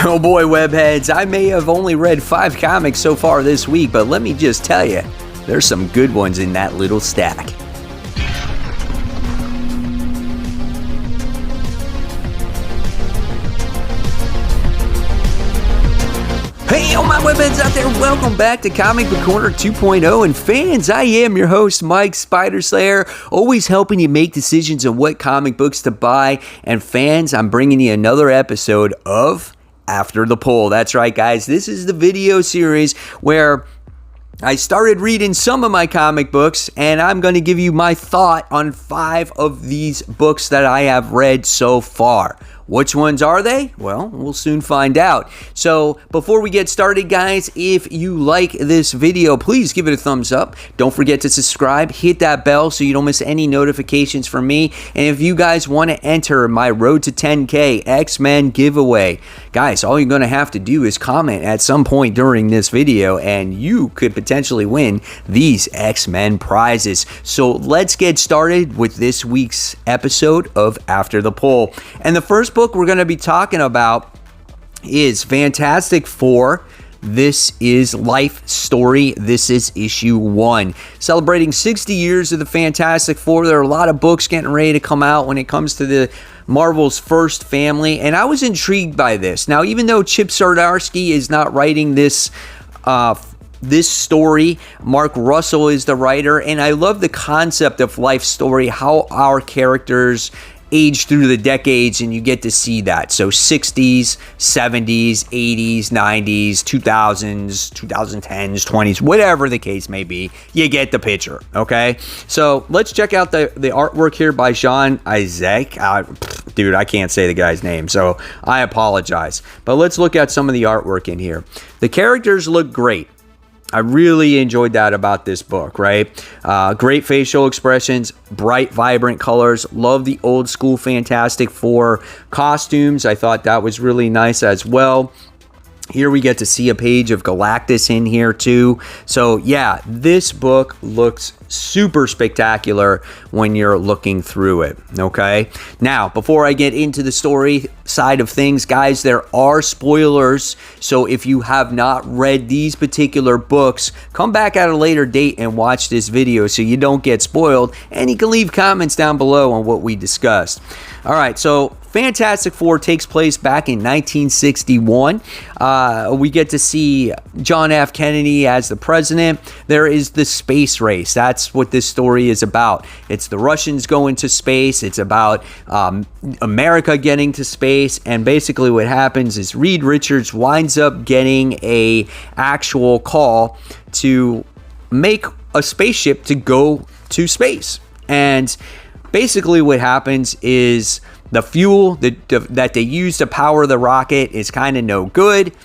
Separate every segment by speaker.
Speaker 1: Oh boy, webheads, I may have only read 5 comics so far this week, but let me just tell you, there's some good ones in that little stack. Hey, all my webheads out there, welcome back to Comic Book Corner 2.0, and fans, I am your host, Mike Spider Slayer, always helping you make decisions on what comic books to buy, and fans, I'm bringing you another episode of After the Poll. That's right, guys, this is the video series where I started reading some of my comic books, and I'm going to give you my thought on 5 of these books that I have read so far. Which ones are they? Well, we'll soon find out. So before we get started, guys, if you like this video, please give it a thumbs up. Don't forget to subscribe. Hit that bell so you don't miss any notifications from me. And if you guys want to enter my Road to 10K X-Men giveaway, guys, all you're going to have to do is comment at some point during this video, and you could potentially win these X-Men prizes. So let's get started with this week's episode of After the Poll. And the first book we're going to be talking about is Fantastic Four. This is Life Story. This is issue 1. Celebrating 60 years of the Fantastic Four. There are a lot of books getting ready to come out when it comes to the Marvel's first family, and I was intrigued by this. Now, even though Chip Zdarsky is not writing this story, Mark Russell is the writer, and I love the concept of Life Story, how our characters age through the decades, and you get to see that. So 60s, 70s, 80s, 90s, 2000s, 2010s, 20s, whatever the case may be, you get the picture, okay? So let's check out the artwork here by Jean Isaac. Dude, I can't say the guy's name, so I apologize. But let's look at some of the artwork in here. The characters look great. I really enjoyed that about this book, right? Great facial expressions, bright, vibrant colors. Love the old school Fantastic Four costumes. I thought that was really nice as well. Here we get to see a page of Galactus in here too. So yeah, this book looks super spectacular when you're looking through it, okay? Now, before I get into the story side of things, guys, there are spoilers. So if you have not read these particular books, come back at a later date and watch this video so you don't get spoiled, and you can leave comments down below on what we discussed. All right, so Fantastic Four takes place back in 1961. We get to see John F. Kennedy as the president. There is the space race. That's what this story is about. It's the Russians going to space. It's about America getting to space. And basically what happens is Reed Richards winds up getting a actual call to make a spaceship to go to space. And basically what happens is the fuel that they use to power the rocket is kind of no good.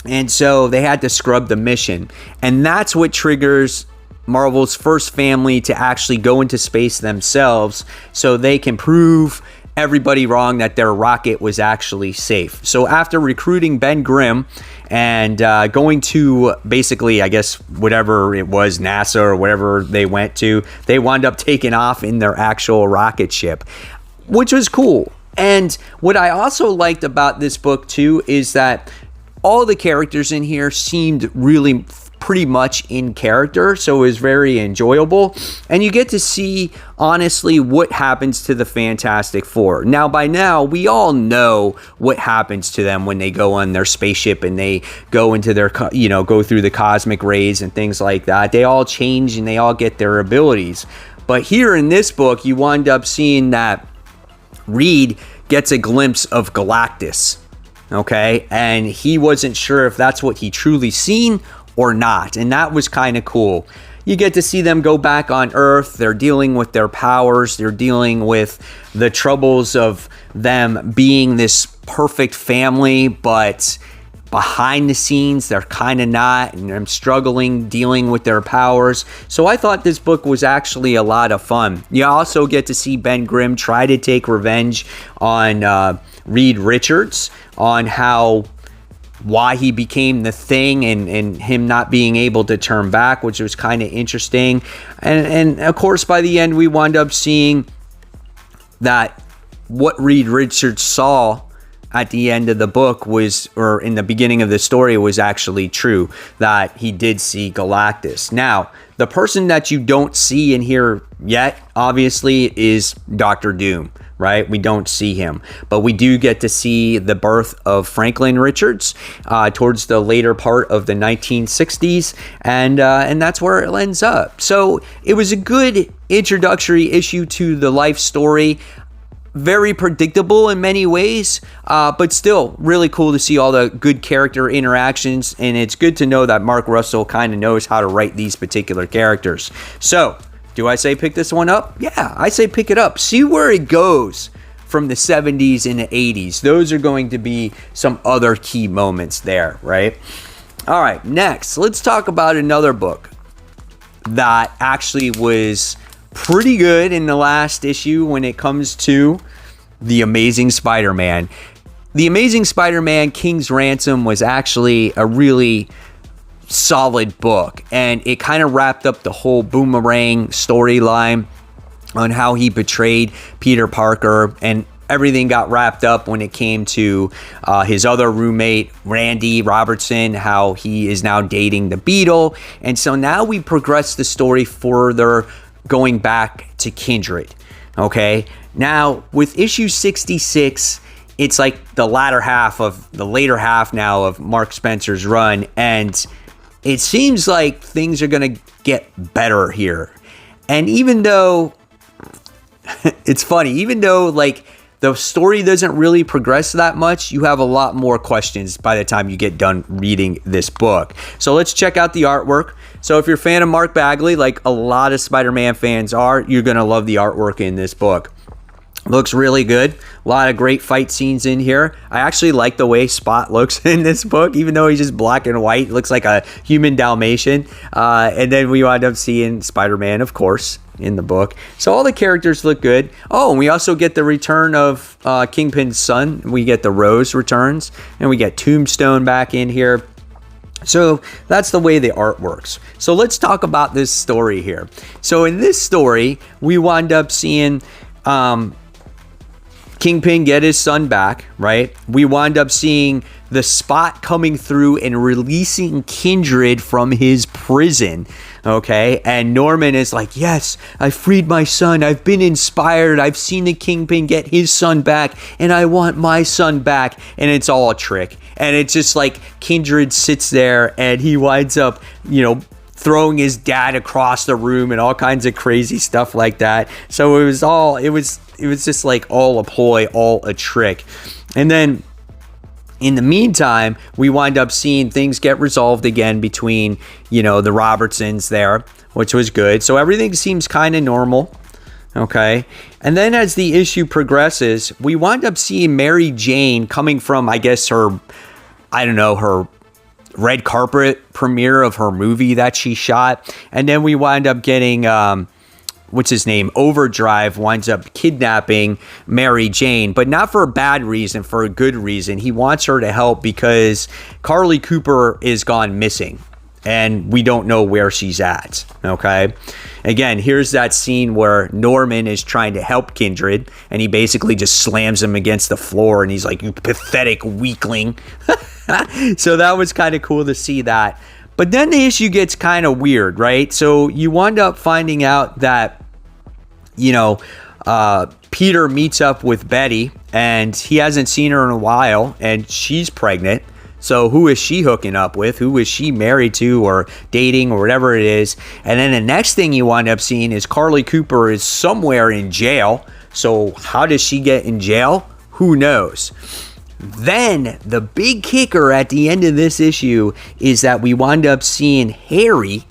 Speaker 1: And so they had to scrub the mission. And that's what triggers Marvel's first family to actually go into space themselves so they can prove everybody wrong that their rocket was actually safe. So after recruiting Ben Grimm and going to basically, I guess, whatever it was, NASA or whatever they went to, they wound up taking off in their actual rocket ship, which was cool. And what I also liked about this book too is that all the characters in here seemed really pretty much in character, so it was very enjoyable, and you get to see honestly what happens to the Fantastic Four. Now, by now, we all know what happens to them when they go on their spaceship and they go into their, go through the cosmic rays and things like that. They all change and they all get their abilities. But here in this book, you wind up seeing that Reed gets a glimpse of Galactus, okay? And he wasn't sure if that's what he truly seen or not, and that was kind of cool. You get to see them go back on Earth. They're dealing with their powers. They're dealing with the troubles of them being this perfect family, but behind the scenes, they're kind of not, and they're struggling dealing with their powers. So I thought this book was actually a lot of fun. You also get to see Ben Grimm try to take revenge on Reed Richards, on why he became the Thing, and him not being able to turn back, which was kind of interesting. And of course, by the end, we wound up seeing that what Reed Richards saw at the end of the book was, or in the beginning of the story, was actually true, that he did see Galactus. Now, the person that you don't see in here yet, obviously, is Doctor Doom, right? We don't see him, but we do get to see the birth of Franklin Richards towards the later part of the 1960s, and that's where it ends up. So it was a good introductory issue to the life story. Very predictable in many ways, but still really cool to see all the good character interactions, and it's good to know that Mark Russell kind of knows how to write these particular characters. So, do I say pick this one up? Yeah, I say pick it up. See where it goes from the 70s and the 80s. Those are going to be some other key moments there, right? All right, next, let's talk about another book that actually was pretty good in the last issue when it comes to The Amazing Spider-Man. The Amazing Spider-Man King's Ransom was actually a really solid book, and it kind of wrapped up the whole Boomerang storyline on how he betrayed Peter Parker, and everything got wrapped up when it came to his other roommate, Randy Robertson, how he is now dating the Beetle. And so now we progress the story further, going back to Kindred. Okay, now with issue 66, it's like the later half now of Mark Spencer's run, and it seems like things are gonna get better here. And even though it's funny, even though like the story doesn't really progress that much, you have a lot more questions by the time you get done reading this book. So let's check out the artwork. So if you're a fan of Mark Bagley, like a lot of Spider-Man fans are, you're going to love the artwork in this book. Looks really good. A lot of great fight scenes in here. I actually like the way Spot looks in this book, even though he's just black and white. Looks like a human Dalmatian. And then we wind up seeing Spider-Man, of course, in the book. So all the characters look good. Oh, and we also get the return of Kingpin's son. We get the Rose returns, and we get Tombstone back in here. So that's the way the art works. So let's talk about this story here. So in this story, we wind up seeing Kingpin get his son back, right? We wind up seeing the Spot coming through and releasing Kindred from his prison, okay? And Norman is like, yes, I freed my son. I've been inspired. I've seen the Kingpin get his son back, and I want my son back. And it's all a trick. And it's just like Kindred sits there, and he winds up, throwing his dad across the room and all kinds of crazy stuff like that. So it was just like all a ploy, all a trick. And then in the meantime, we wind up seeing things get resolved again between, the Robertsons there, which was good. So everything seems kind of normal. Okay. And then as the issue progresses, we wind up seeing Mary Jane coming from, I guess, her red carpet premiere of her movie that she shot. And then we wind up getting, Overdrive winds up kidnapping Mary Jane, but not for a bad reason, for a good reason. He wants her to help because Carly Cooper is gone missing, and we don't know where she's at, okay? Again, here's that scene where Norman is trying to help Kindred, and he basically just slams him against the floor, and he's like, you pathetic weakling. So that was kind of cool to see that. But then the issue gets kind of weird, right? So you wind up finding out that, Peter meets up with Betty, and he hasn't seen her in a while, and she's pregnant. So who is she hooking up with? Who is she married to or dating or whatever it is? And then the next thing you wind up seeing is Carly Cooper is somewhere in jail. So how does she get in jail? Who knows? Then the big kicker at the end of this issue is that we wind up seeing Harry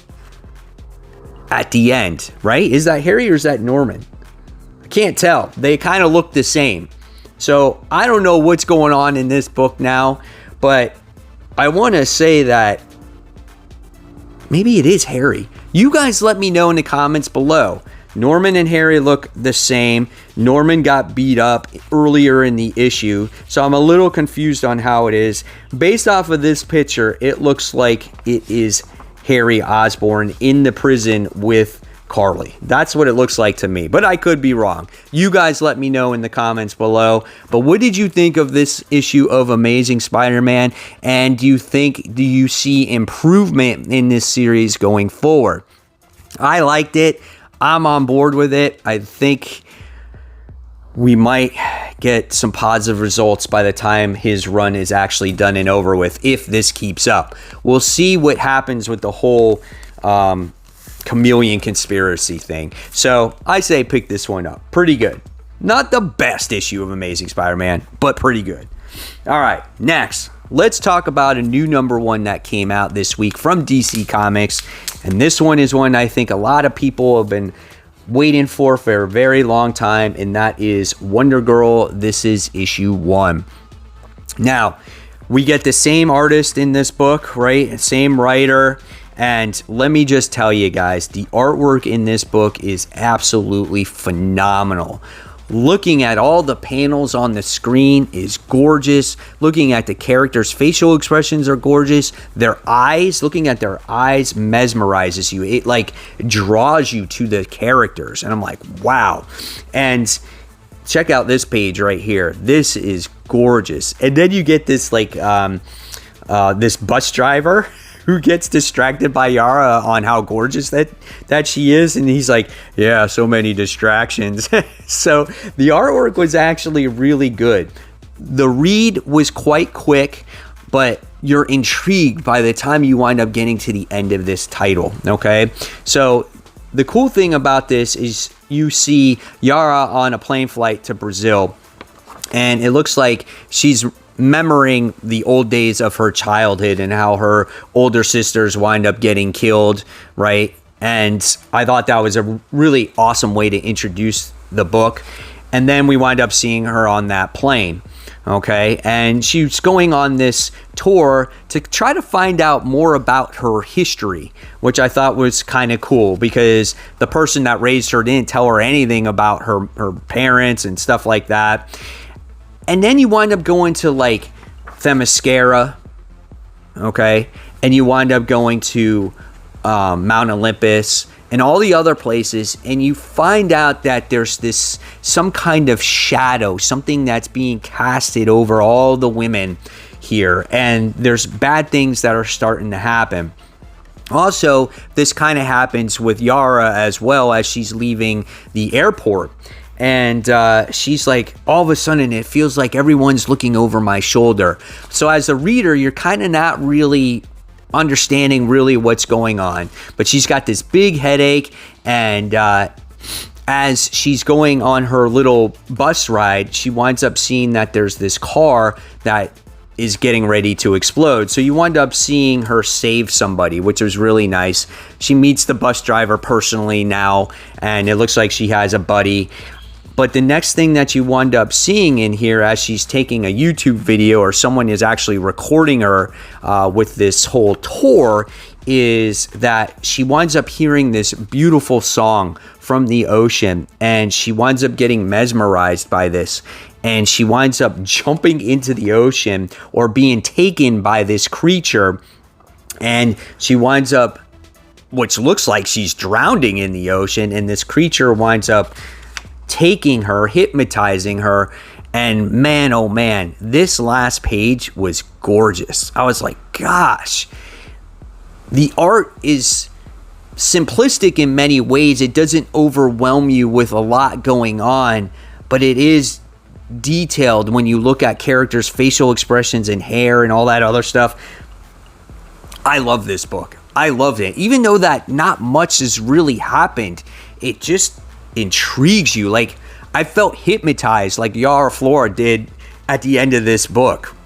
Speaker 1: at the end, right? Is that Harry or is that Norman? I can't tell. They kind of look the same. So I don't know what's going on in this book now, but I want to say that maybe it is Harry. You guys let me know in the comments below. Norman and Harry look the same. Norman got beat up earlier in the issue, so I'm a little confused on how it is. Based off of this picture, it looks like it is Harry Osborn in the prison with Carly. That's what it looks like to me, but I could be wrong. You guys let me know in the comments below. But what did you think of this issue of Amazing Spider-Man? And do you see improvement in this series going forward? I liked it. I'm on board with it. I think we might get some positive results by the time his run is actually done and over with, if this keeps up. We'll see what happens with the whole chameleon conspiracy thing. So I say pick this one up. Pretty good. Not the best issue of Amazing Spider-Man, but pretty good. All right, next, let's talk about a new #1 that came out this week from DC Comics. And this one is one I think a lot of people have been waiting for a very long time, and that is Wonder Girl. This is issue 1. Now, we get the same artist in this book, right? Same writer. And let me just tell you guys, the artwork in this book is absolutely phenomenal. Looking at all the panels on the screen is gorgeous. Looking at the characters' facial expressions are gorgeous. Their eyes, looking at their eyes mesmerizes you. It like draws you to the characters. And I'm like, wow. And check out this page right here. This is gorgeous. And then you get this like this bus driver who gets distracted by Yara on how gorgeous that she is, and he's like, yeah, so many distractions. So the artwork was actually really good. The read was quite quick, but you're intrigued by the time you wind up getting to the end of this title, okay? So the cool thing about this is you see Yara on a plane flight to Brazil, and it looks like she's remembering the old days of her childhood and how her older sisters wind up getting killed, right? And I thought that was a really awesome way to introduce the book. And then we wind up seeing her on that plane, okay? And she's going on this tour to try to find out more about her history, which I thought was kind of cool because the person that raised her didn't tell her anything about her parents and stuff like that. And then you wind up going to like Themyscira, okay? And you wind up going to Mount Olympus and all the other places, and you find out that there's some kind of shadow, something that's being casted over all the women here, and there's bad things that are starting to happen. Also, this kind of happens with Yara as well as she's leaving the airport. And she's like, all of a sudden, it feels like everyone's looking over my shoulder. So as a reader, you're kind of not really understanding really what's going on. But she's got this big headache. And as she's going on her little bus ride, she winds up seeing that there's this car that is getting ready to explode. So you wind up seeing her save somebody, which was really nice. She meets the bus driver personally now, and it looks like she has a buddy. But the next thing that you wind up seeing in here as she's taking a YouTube video, or someone is actually recording her with this whole tour, is that she winds up hearing this beautiful song from the ocean, and she winds up getting mesmerized by this, and she winds up jumping into the ocean or being taken by this creature, and she winds up, which looks like she's drowning in the ocean, and this creature winds up taking her, hypnotizing her. And man, oh man, this last page was gorgeous. I was like, gosh, the art is simplistic in many ways. It doesn't overwhelm you with a lot going on, but it is detailed when you look at characters' facial expressions and hair and all that other stuff. I love this book. I loved it. Even though that not much has really happened, it just intrigues you. Like, I felt hypnotized like Yara Flora did at the end of this book.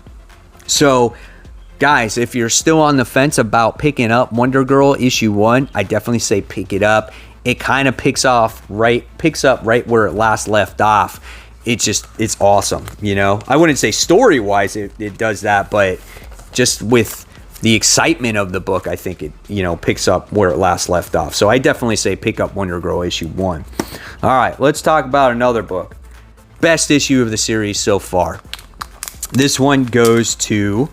Speaker 1: So guys, if you're still on the fence about picking up Wonder Girl issue 1, I definitely say pick it up. It kind of picks up right where it last left off. It's awesome, you know. I wouldn't say story wise it does that, but just with the excitement of the book, I think it, you know, picks up where it last left off. So I definitely say pick up Wonder Girl issue 1. All right, let's talk about another book. Best issue of the series so far. This one goes to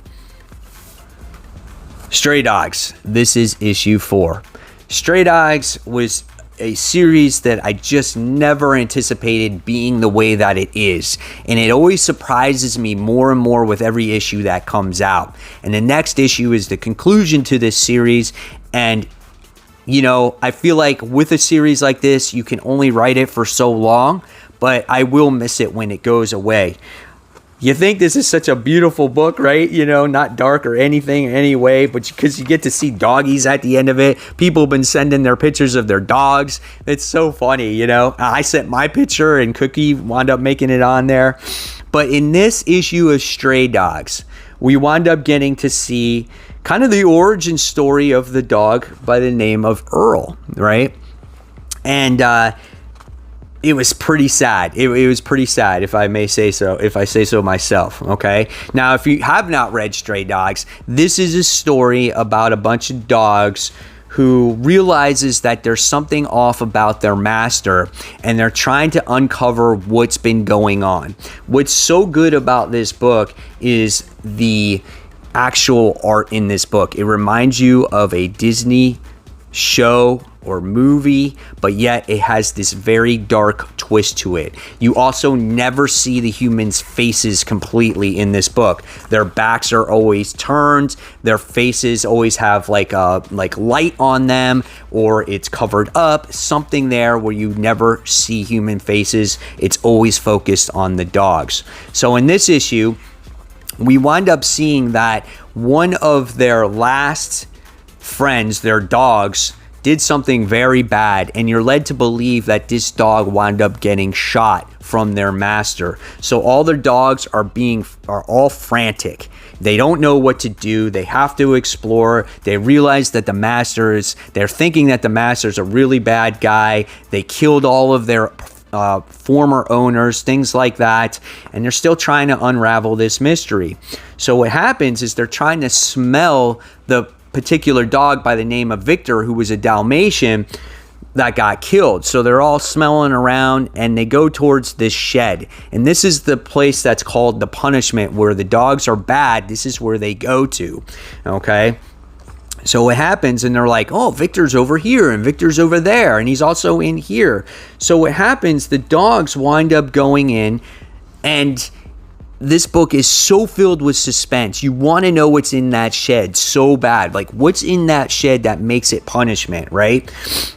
Speaker 1: Stray Dogs. This is issue 4. Stray Dogs was a series that I just never anticipated being the way that it is. And it always surprises me more and more with every issue that comes out. And the next issue is the conclusion to this series. And, you know, I feel like with a series like this, you can only write it for so long, but I will miss it when it goes away. You think this is such a beautiful book, right? You know, not dark or anything anyway, but because you get to see doggies at the end of it. People have been sending their pictures of their dogs. It's so funny, you know. I sent my picture and Cookie wound up making it on there. But in this issue of Stray Dogs, we wound up getting to see kind of the origin story of the dog by the name of Earl, right? And it was pretty sad. It was pretty sad, if I may say so, if I say so myself, okay? Now, if you have not read Stray Dogs, this is a story about a bunch of dogs who realizes that there's something off about their master, and they're trying to uncover what's been going on. What's so good about this book is the actual art in this book. It reminds you of a Disney show or movie, but yet it has this very dark twist to it. You also never see the humans' faces completely in this book. Their backs are always turned. Their faces always have like light on them, or it's covered up. Something there where you never see human faces. It's always focused on the dogs. So in this issue, we wind up seeing that one of their last friends, their dogs, did something very bad, and you're led to believe that this dog wound up getting shot from their master. So all their dogs are all frantic. They don't know what to do. They have to explore. They realize that they're thinking that the master's a really bad guy. They killed all of their former owners, things like that, and they're still trying to unravel this mystery. So what happens is they're trying to smell the particular dog by the name of Victor, who was a Dalmatian that got killed. So they're all smelling around, and they go towards this shed. And this is the place that's called the punishment, where the dogs are bad. This is where they go to. Okay. So what happens, and they're like, oh, Victor's over here, and Victor's over there, and he's also in here. So what happens, the dogs wind up going in, and this book is so filled with suspense. You want to know what's in that shed so bad. Like, what's in that shed that makes it punishment, right?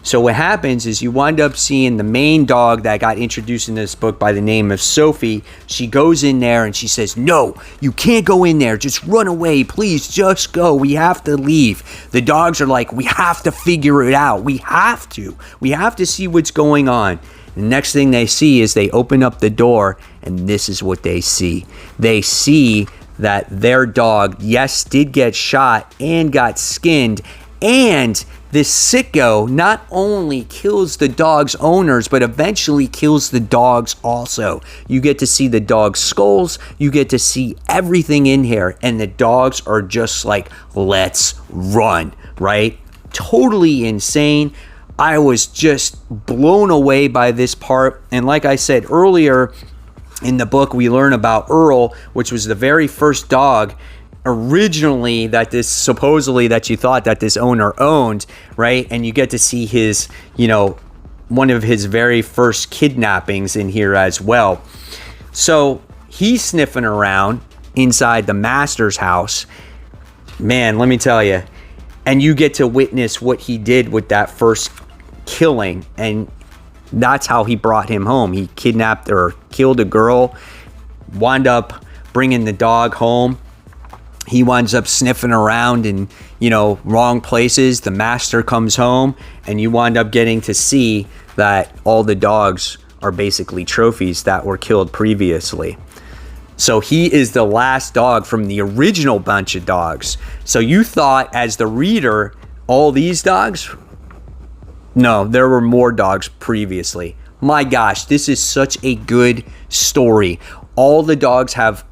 Speaker 1: So what happens is you wind up seeing the main dog that got introduced in this book by the name of Sophie. She goes in there and she says, no, you can't go in there. Just run away. Please, just go. We have to leave. The dogs are like, we have to figure it out. We have to. We have to see what's going on. The next thing they see is they open up the door, and this is what they see. They see that their dog, yes, did get shot and got skinned, and this sicko not only kills the dog's owners, but eventually kills the dogs also. You get to see the dog's skulls, you get to see everything in here, and the dogs are just like, let's run, right? Totally insane. I was just blown away by this part. And like I said earlier in the book, we learn about Earl, which was the very first dog originally that you thought that this owner owned, right? And you get to see his, one of his very first kidnappings in here as well. So he's sniffing around inside the master's house. Man, let me tell you. And you get to witness what he did with that first killing, and that's how he brought him home. He kidnapped or killed a girl, wound up bringing the dog home. He winds up sniffing around in, wrong places. The master comes home, and you wind up getting to see that all the dogs are basically trophies that were killed previously. So he is the last dog from the original bunch of dogs. So you thought, as the reader, all these dogs? No, there were more dogs previously. My gosh, this is such a good story. All the dogs have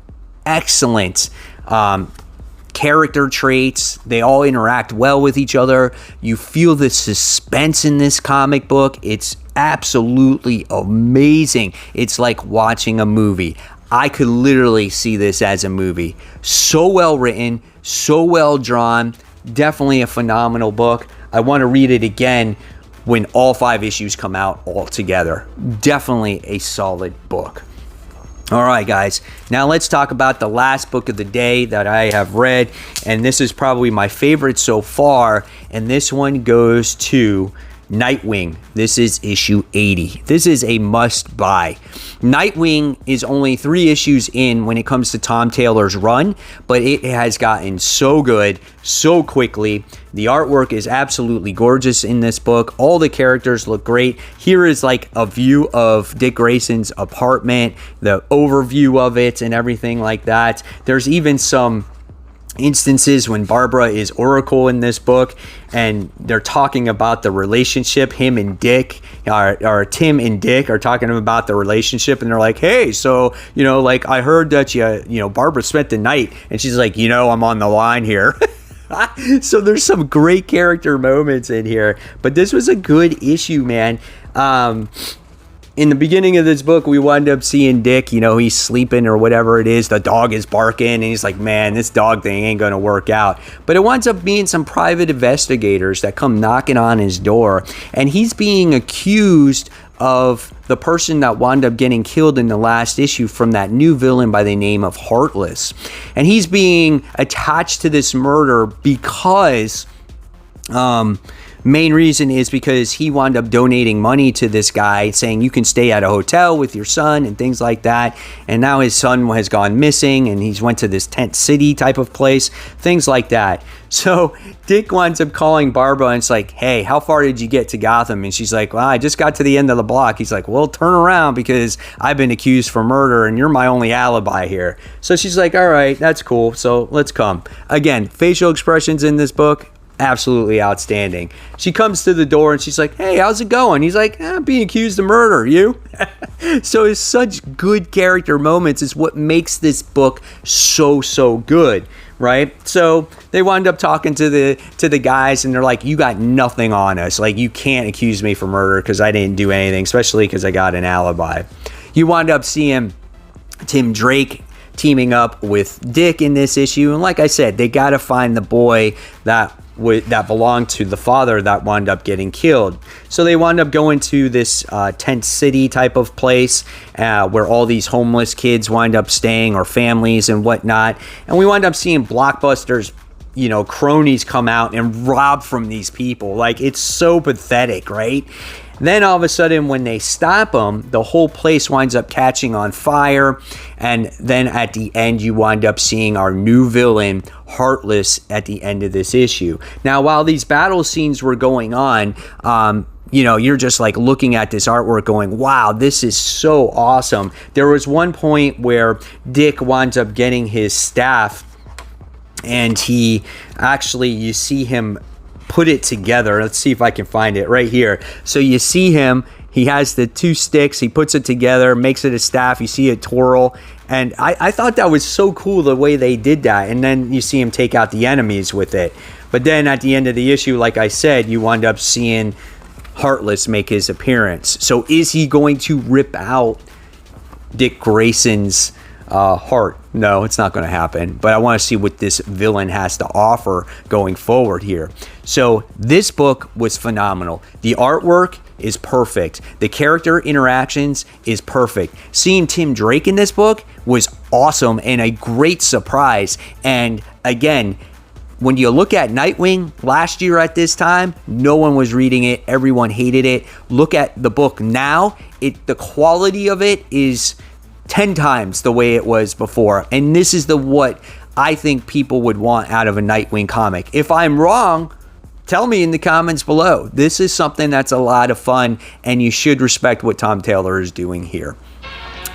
Speaker 1: excellent character traits. They all interact well with each other. You feel the suspense in this comic book. It's absolutely amazing. It's like watching a movie. I could literally see this as a movie. So well written, so well drawn. Definitely a phenomenal book. I want to read it again when all 5 issues come out all together. Definitely a solid book. All right, guys, now let's talk about the last book of the day that I have read, and this is probably my favorite so far, and this one goes to Nightwing. This is issue 80. This is a must buy. Nightwing is only 3 issues in when it comes to Tom Taylor's run, but it has gotten so good so quickly. The artwork is absolutely gorgeous in this book. All the characters look great. Here is like a view of Dick Grayson's apartment, the overview of it and everything like that. There's even some instances when Barbara is Oracle in this book, and they're talking about the relationship. Him and Dick, or Tim and Dick, are talking about the relationship, and they're like, "Hey, so like I heard that Barbara spent the night," and she's like, "I'm on the line here." So there's some great character moments in here, but this was a good issue, man. In the beginning of this book, we wind up seeing Dick, he's sleeping or whatever it is. The dog is barking, and he's like, man, this dog thing ain't going to work out. But it winds up being some private investigators that come knocking on his door, and he's being accused of the person that wound up getting killed in the last issue from that new villain by the name of Heartless. And he's being attached to this murder because main reason is because he wound up donating money to this guy, saying you can stay at a hotel with your son and things like that. And now his son has gone missing, and he's went to this tent city type of place, things like that. So Dick winds up calling Barbara, and it's like, hey, how far did you get to Gotham? And she's like, well, I just got to the end of the block. He's like, well, turn around, because I've been accused for murder and you're my only alibi here. So she's like, all right, that's cool. So let's come. Again, facial expressions in this book, absolutely outstanding. She comes to the door and she's like, hey, how's it going? He's like, I'm being accused of murder. You? So it's such good character moments is what makes this book so good, right? So they wind up talking to the guys, and they're like, you got nothing on us. Like, you can't accuse me for murder because I didn't do anything, especially because I got an alibi. You wind up seeing Tim Drake teaming up with Dick in this issue, and like I said, they got to find the boy that belonged to the father that wound up getting killed. So they wound up going to this tent city type of place where all these homeless kids wind up staying, or families and whatnot. And we wind up seeing Blockbuster's cronies come out and rob from these people. Like, it's so pathetic, right? Then all of a sudden, when they stop them, the whole place winds up catching on fire. And then at the end, you wind up seeing our new villain, Heartless, at the end of this issue. Now, while these battle scenes were going on, you're just like looking at this artwork going, wow, this is so awesome. There was one point where Dick winds up getting his staff, and he actually, you see him put it together. Let's see if I can find it right here. So you see him, he has the 2 sticks, he puts it together, makes it a staff, you see it twirl, and I thought that was so cool the way they did that. And then you see him take out the enemies with it. But then at the end of the issue, like I said, you wind up seeing Heartless make his appearance. So is he going to rip out Dick Grayson's heart? No, it's not going to happen, but I want to see what this villain has to offer going forward here. So this book was phenomenal. The artwork is perfect. The character interactions is perfect. Seeing Tim Drake in this book was awesome and a great surprise. And again, when you look at Nightwing last year at this time, no one was reading it. Everyone hated it. Look at the book now. The quality of it is 10 times the way it was before. And this is what I think people would want out of a Nightwing comic. If I'm wrong, tell me in the comments below. This is something that's a lot of fun, and you should respect what Tom Taylor is doing here.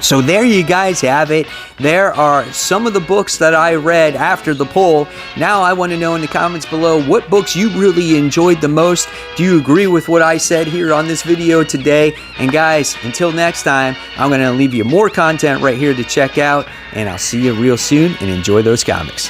Speaker 1: So there you guys have it. There are some of the books that I read after the poll. Now I want to know in the comments below what books you really enjoyed the most. Do you agree with what I said here on this video today? And guys, until next time, I'm going to leave you more content right here to check out, and I'll see you real soon, and enjoy those comics.